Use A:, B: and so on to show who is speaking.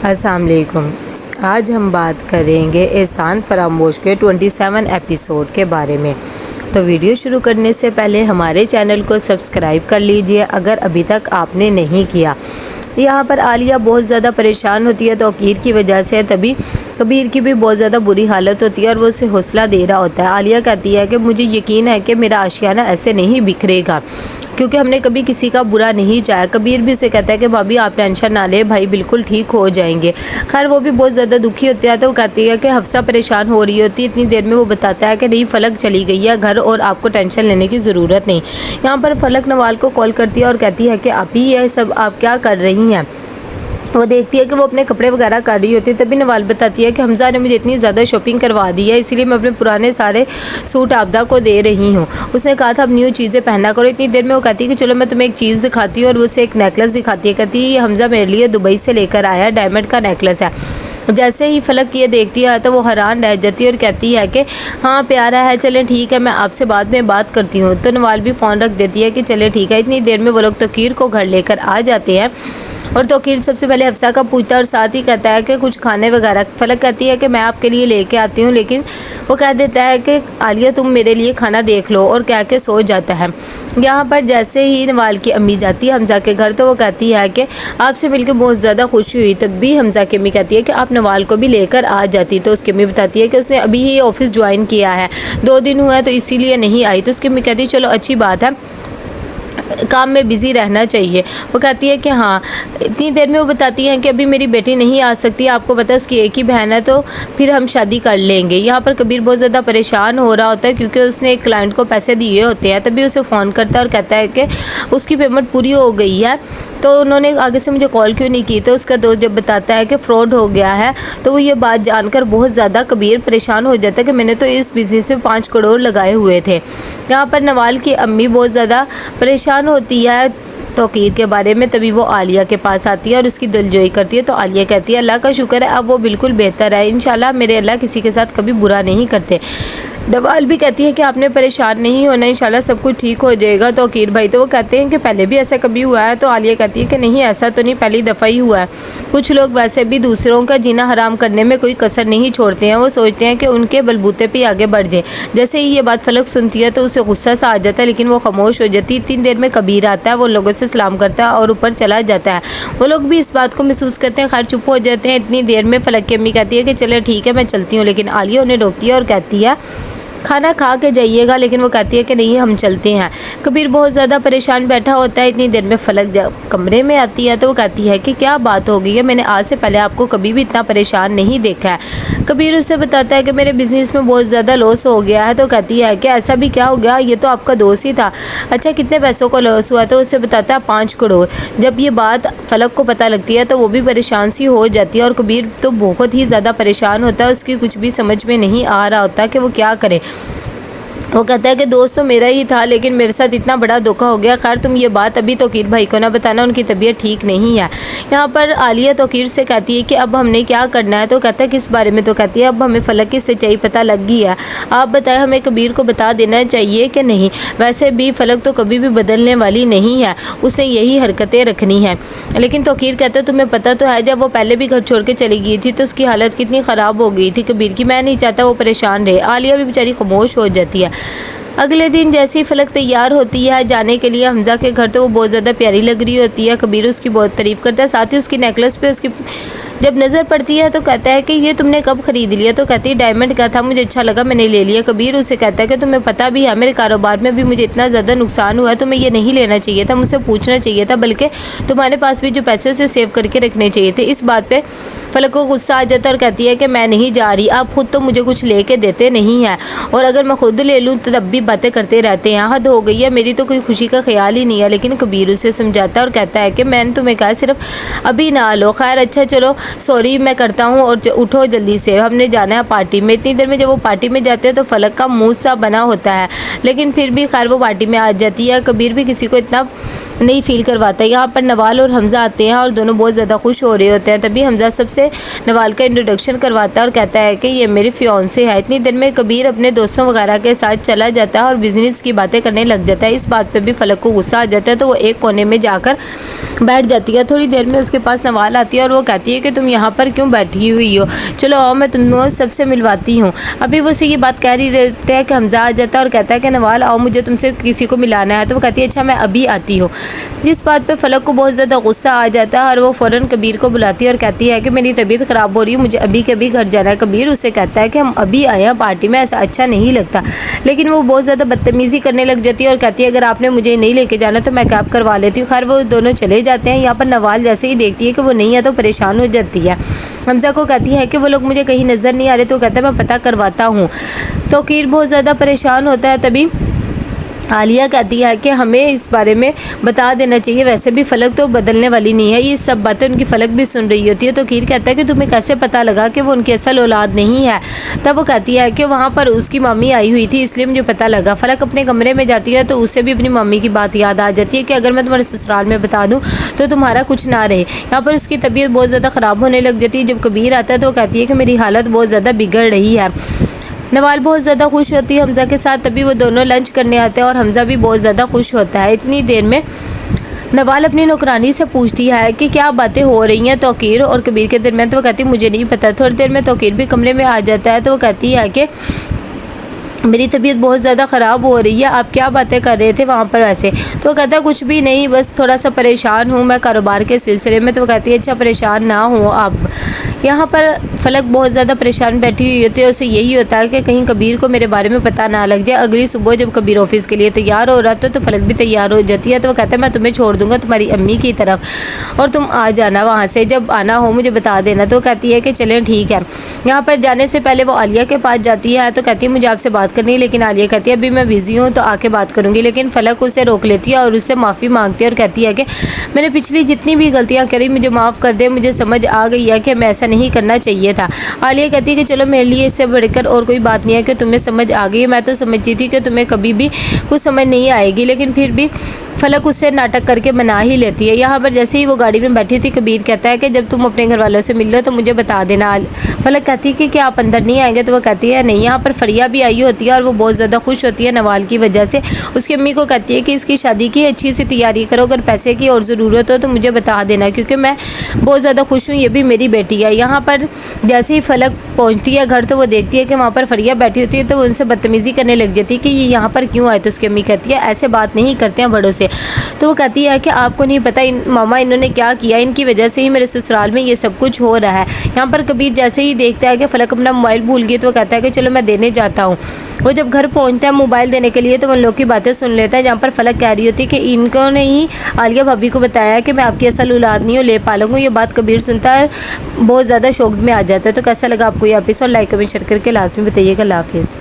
A: अस्सलाम वालेकुम। आज हम बात करेंगे एहसान फरामोश के 27 एपिसोड के बारे में। तो वीडियो शुरू करने से पहले हमारे चैनल को सब्सक्राइब कर लीजिए अगर अभी तक आपने नहीं किया। यहाँ पर आलिया बहुत ज़्यादा परेशान होती है तौकीर की वजह से, तभी कबीर की भी बहुत ज़्यादा बुरी हालत होती है और वो उसे हौसला दे रहा होता है। आलिया कहती है कि मुझे यकीन है कि मेरा आशियाना ऐसे नहीं बिखरेगा क्योंकि हमने कभी किसी का बुरा नहीं चाहा। कबीर भी उसे कहता है कि भाभी आप टेंशन ना ले, भाई बिल्कुल ठीक हो जाएंगे। खैर वो भी बहुत ज़्यादा दुखी होती है तो वो कहती है कि हफ्सा परेशान हो रही होती है। इतनी देर में वो बताता है कि नहीं, फलक चली गई है घर और आपको टेंशन लेने की ज़रूरत नहीं। यहाँ पर फलक नवाल को कॉल करती है और कहती है कि आप ही ये सब आप क्या कर रही हैं। वो देखती है कि वो अपने कपड़े वगैरह कर रही होती है, तभी नवाल बताती है कि हमज़ा ने मुझे इतनी ज़्यादा शॉपिंग करवा दी है, इसीलिए मैं अपने पुराने सारे सूट आबदा को दे रही हूँ। उसने कहा था अब न्यू चीज़ें पहना करो। इतनी देर में वो कहती है कि चलो मैं तुम्हें एक चीज़ दिखाती हूँ और वो उसे एक नेकलेस दिखाती है। कहती है ये हमज़ा मेरे लिए दुबई से लेकर आया, डायमंड का नेकलेस है। जैसे ही फलक ये देखती है तो वो हैरान रह जाती है और कहती है कि हाँ प्यारा है, चले ठीक है, मैं आपसे बाद में बात करती हूँ। तो नवाल भी फ़ोन रख देती है कि चले ठीक है। इतनी देर में वो लोग तौकीर को घर लेकर आ जाते हैं और तौकीर सबसे पहले हफ्सा का पूछता है और साथ ही कहता है कि कुछ खाने वगैरह। फलक कहती है कि मैं आपके लिए लेके आती हूँ, लेकिन वो कह देता है कि आलिया तुम मेरे लिए खाना देख लो और कह के सो जाता है। यहाँ पर जैसे ही नवाल की अम्मी जाती है हमज़ा के घर तो वो कहती है कि आपसे मिलकर बहुत ज़्यादा खुशी हुई। तब भी हमज़ा की अम्मी कहती है कि आप नवाल को भी लेकर आ जाती। तो उसकी अम्मी बताती है कि उसने अभी ही ऑफिस ज्वाइन किया है, 2 दिन हुआ है तो इसीलिए नहीं आई। तो उसकी अम्मी कहती है चलो अच्छी बात है, काम में बिज़ी रहना चाहिए। वो कहती है कि हाँ। इतनी देर में वो बताती हैं कि अभी मेरी बेटी नहीं आ सकती, आपको पता है उसकी एक ही बहन है, तो फिर हम शादी कर लेंगे। यहाँ पर कबीर बहुत ज़्यादा परेशान हो रहा होता है क्योंकि उसने एक क्लाइंट को पैसे दिए होते हैं। तभी उसे फ़ोन करता है और कहता है कि उसकी पेमेंट पूरी हो गई है, तो उन्होंने आगे से मुझे कॉल क्यों नहीं की। तो उसका दोस्त जब बताता है कि फ्रॉड हो गया है तो वो ये बात जानकर बहुत ज़्यादा कबीर परेशान हो जाता है कि मैंने तो इस बिज़नेस में 5 करोड़ लगाए हुए थे। यहाँ पर नवाल की अम्मी बहुत ज़्यादा परेशान होती है तौकीर के बारे में। तभी वो आलिया के पास आती है और उसकी दिलजोई करती है। तो आलिया कहती है अल्लाह का शुक्र है अब वो बिल्कुल बेहतर है, इंशाल्लाह मेरे अल्लाह किसी के साथ कभी बुरा नहीं करते। नवाल भी कहती है कि आपने परेशान नहीं होना, इंशाल्लाह सब कुछ ठीक हो जाएगा तौकीर भाई। तो वो कहते हैं कि पहले भी ऐसा कभी हुआ है। तो आलिया कहती है कि नहीं ऐसा तो नहीं, पहली दफ़ा ही हुआ है। कुछ लोग वैसे भी दूसरों का जीना हराम करने में कोई कसर नहीं छोड़ते हैं, वो सोचते हैं कि उनके बलबूते पे आगे बढ़ जाए। जैसे ही ये बात फलक सुनती है तो उसे गुस्सा सा आ जाता है, लेकिन वो खामोश हो जाती है। 3 देर में कबीर आता है, वो लोगों से सलाम करता है और ऊपर चला जाता है। वो लोग भी इस बात को महसूस करते हैं, खैर चुप हो जाते हैं। इतनी देर में फलक की अम्मी कहती है कि चले ठीक है मैं चलती हूँ, लेकिन आलिया उन्हें रोकती है और कहती है खाना खा के जाइएगा, लेकिन वो कहती है कि नहीं हम चलते हैं। कबीर बहुत ज़्यादा परेशान बैठा होता है। इतनी देर में फलक कमरे में आती है तो वो कहती है कि क्या बात हो गई है, मैंने आज से पहले आपको कभी भी इतना परेशान नहीं देखा है। कबीर उससे बताता है कि मेरे बिज़नेस में बहुत ज़्यादा लॉस हो गया है। तो कहती है कि ऐसा भी क्या हो गया, ये तो आपका दोस्त ही था। अच्छा कितने पैसों का लॉस हुआ। तो उससे बताता है 5 करोड़। जब ये बात फलक को पता लगती है तो वो भी परेशान सी हो जाती है और कबीर तो बहुत ही ज़्यादा परेशान होता है, उसकी कुछ भी समझ में नहीं आ रहा होता कि वो क्या करे। वो कहता है कि दोस्त तो मेरा ही था, लेकिन मेरे साथ इतना बड़ा धोखा हो गया। खैर तुम ये बात अभी तौकीर भाई को ना बताना, उनकी तबीयत ठीक नहीं है। यहाँ पर आलिया तौकीर से कहती है कि अब हमने क्या करना है। तो कहता है किस बारे में। तो कहती है अब हमें फलक की सच्चाई पता लग गई है, आप बताएं हमें कबीर को बता देना चाहिए कि नहीं। वैसे भी फलक तो कभी भी बदलने वाली नहीं है, उसे यही हरकतें रखनी है। लेकिन तौकीर कहता है तुम्हें पता तो है जब वो पहले भी घर छोड़ के चली गई थी तो उसकी हालत कितनी ख़राब हो गई थी कबीर की, मैं नहीं चाहता वो परेशान रहे। आलिया भी बेचारी खामोश हो जाती है। अगले दिन जैसे ही फलक तैयार होती है जाने के लिए हमज़ा के घर तो वो बहुत ज़्यादा प्यारी लग रही होती है। कबीर उसकी बहुत तारीफ़ करता है, साथ ही उसकी नेकलेस पे उसकी जब नज़र पड़ती है तो कहता है कि ये तुमने कब ख़रीद लिया। तो कहती है डायमंड का था, मुझे अच्छा लगा मैंने ले लिया। कबीर उसे कहता है कि तुम्हें पता भी है मेरे कारोबार में भी मुझे इतना ज़्यादा नुकसान हुआ है, तुम्हें ये नहीं लेना चाहिए था, मुझसे पूछना चाहिए था, बल्कि तुम्हारे पास भी जो पैसे उसे सेव करके रखने चाहिए थे। इस बात पर फलक को गुस्सा आ जाता है और कहती है कि मैं नहीं जा रही, आप खुद तो मुझे कुछ ले के देते नहीं हैं, और अगर मैं खुद ले लूँ तो तब भी बातें करते रहते हैं, हद हो गई है, मेरी तो कोई खुशी का ख्याल ही नहीं है। लेकिन कबीर उसे समझाता है और कहता है कि मैंने तुम्हें कहा सिर्फ अभी ना लो। खैर अच्छा चलो सॉरी मैं करता हूँ और उठो जल्दी से, हमने जाना है पार्टी में। इतनी देर में जब वो पार्टी में जाते हैं तो फलक का मुँह सा बना होता है, लेकिन फिर भी खैर वो पार्टी में आ जाती है। कबीर भी किसी को इतना नहीं फील करवाता है। यहाँ पर नवाल और हमज़ा आते हैं और दोनों बहुत ज़्यादा खुश हो रहे होते हैं। तभी हमज़ा सबसे नवाल का इंट्रोडक्शन करवाता है और कहता है कि ये मेरी फियांसे है। इतनी देर में कबीर अपने दोस्तों वगैरह के साथ चला जाता है और बिज़नेस की बातें करने लग जाता है। इस बात पर भी फलक को गुस्सा आ जाता है, तो वो एक कोने में जाकर बैठ जाती है। थोड़ी देर में उसके पास नवाल आती है और वो कहती है कि तुम यहाँ पर क्यों बैठी हुई हो, चलो आओ मैं तुम सबसे मिलवाती हूँ। अभी वो उसे ये बात कह रही रहते हैं कि हमज़ा आ जाता है और कहता है कि नवाल आओ, मुझे तुमसे किसी को मिलाना है। तो वो कहती है अच्छा मैं अभी आती हूँ। जिस बात पे फलक को बहुत ज़्यादा गुस्सा आ जाता है और वो फ़ौरन कबीर को बुलाती है और कहती है कि मेरी तबीयत ख़राब हो रही है, मुझे अभी के अभी घर जाना है। कबीर उसे कहता है कि हम अभी आए हैं पार्टी में, ऐसा अच्छा नहीं लगता। लेकिन वो बहुत ज़्यादा बदतमीज़ी करने लग जाती है और कहती है अगर आपने मुझे नहीं लेके जाना तो मैं कैब करवा लेती हूँ। खैर वो दोनों चले जाते हैं। यहाँ पर नवाल जैसे ही देखती है कि वो नहीं है तो परेशान हो जाती है। हमज़ा को कहती है कि वो लोग मुझे कहीं नज़र नहीं आ रहे, तो कहता है मैं पता करवाता हूँ। तो कीर बहुत ज़्यादा परेशान होता है। तभी आलिया कहती है कि हमें इस बारे में बता देना चाहिए, वैसे भी फलक तो बदलने वाली नहीं है। ये सब बातें उनकी फलक भी सुन रही होती है। तो कीर कहता है कि तुम्हें कैसे पता लगा कि वो उनकी असल औलाद नहीं है। तब वो कहती है कि वहाँ पर उसकी मम्मी आई हुई थी इसलिए मुझे पता लगा। फलक अपने कमरे में जाती है तो उसे भी अपनी मम्मी की बात याद आ जाती है कि अगर मैं तुम्हारे ससुराल में बता दूँ तो तुम्हारा कुछ ना रहे। यहाँ पर उसकी तबीयत बहुत ज़्यादा ख़राब होने लग जाती है। जब कबीर आता है तो वो कहती है कि मेरी हालत बहुत ज़्यादा बिगड़ रही है। नवाल बहुत ज़्यादा खुश होती है हमज़ा के साथ। तभी वो दोनों लंच करने आते हैं और हमज़ा भी बहुत ज़्यादा खुश होता है। इतनी देर में नवाल अपनी नौकरानी से पूछती है कि क्या बातें हो रही हैं तौकीर और कबीर के दरमियान। तो वो कहती है मुझे नहीं पता। थोड़ी देर में तौकीर भी कमरे में आ जाता है। तो वो कहती है कि मेरी तबीयत बहुत ज़्यादा ख़राब हो रही है, आप क्या बातें कर रहे थे वहाँ पर वैसे। तो वो कहता है कुछ भी नहीं, बस थोड़ा सा परेशान हूँ मैं कारोबार के सिलसिले में। तो वो कहती है अच्छा परेशान ना हो आप। यहाँ पर फलक बहुत ज़्यादा परेशान बैठी हुई होती है। उसे यही होता है कि कहीं कबीर को मेरे बारे में पता ना लग जाए। अगली सुबह जब कबीर ऑफिस के लिए तैयार हो रहा था तो फलक भी तैयार हो जाती है। तो वो कहता है मैं तुम्हें छोड़ दूँगा तुम्हारी अम्मी की तरफ और तुम आ जाना वहाँ से, जब आना हो मुझे बता देना। तो कहती है कि चलें ठीक है। यहाँ पर जाने से पहले वो आलिया के पास जाती है तो कहती है मुझे आपसे बात करनी है। लेकिन आलिया कहती है अभी मैं बिज़ी हूँ तो आके बात करूँगी। लेकिन फलक उसे रोक लेती है और उससे माफ़ी मांगती है और कहती है कि मैंने पिछली जितनी भी गलतियाँ करी मुझे माफ़ कर दे, मुझे समझ आ गई है कि मैं ऐसा नहीं करना चाहिए था। आलिया कहती है कि चलो मेरे लिए इससे बढ़कर और कोई बात नहीं है कि तुम्हें समझ आ गई है। मैं तो समझती थी कि तुम्हें कभी भी कुछ समझ नहीं आएगी, लेकिन फिर भी फलक उससे नाटक करके मना ही लेती है। यहाँ पर जैसे ही वो गाड़ी में बैठी थी कबीर कहता है कि जब तुम अपने घर वालों से मिल लो तो मुझे बता देना। फलक कहती है कि क्या आप अंदर नहीं आएंगे। तो वो कहती है नहीं। यहाँ पर फरिया भी आई होती है और वो बहुत ज़्यादा खुश होती है नवाल की वजह से। उसकी अम्मी को कहती है कि इसकी शादी की अच्छी सी तैयारी करो, अगर पैसे की और ज़रूरत हो तो मुझे बता देना क्योंकि मैं बहुत ज़्यादा खुश हूँ, ये भी मेरी बेटी है। यहाँ पर जैसे ही फलक पहुँचती है घर तो वो देखती है कि वहाँ पर फरिया बैठी होती है तो वो उनसे बदतमीज़ी करने लग जाती है कि ये यहाँ पर क्यों आए। तो उसकी अम्मी कहती है ऐसे बात नहीं करते हैं बड़ों से। तो वो कहती है कि आपको नहीं पता मामा इन्होंने क्या किया, इनकी वजह से ही मेरे ससुराल में ये सब कुछ हो रहा है। यहाँ पर कबीर जैसे ही देखता है कि फलक अपना मोबाइल भूल गई तो वो कहता है कि चलो मैं देने जाता हूँ। वो जब घर पहुँचता है मोबाइल देने के लिए तो उन लोग की बातें सुन लेता है। जहाँ पर फलक कह रही होती है कि इनको ने ही आलिया भाभी को बताया कि मैं आपकी असल औलाद नहीं हूँ, ले पालूंगा। ये बात कबीर सुनता है, बहुत ज़्यादा शौक में आ जाता है। तो कैसा लगा आपको ये एपिसोड, लाइक कमेंट शेयर करके लास्ट में बताइएगा। अल्लाह हाफिज़।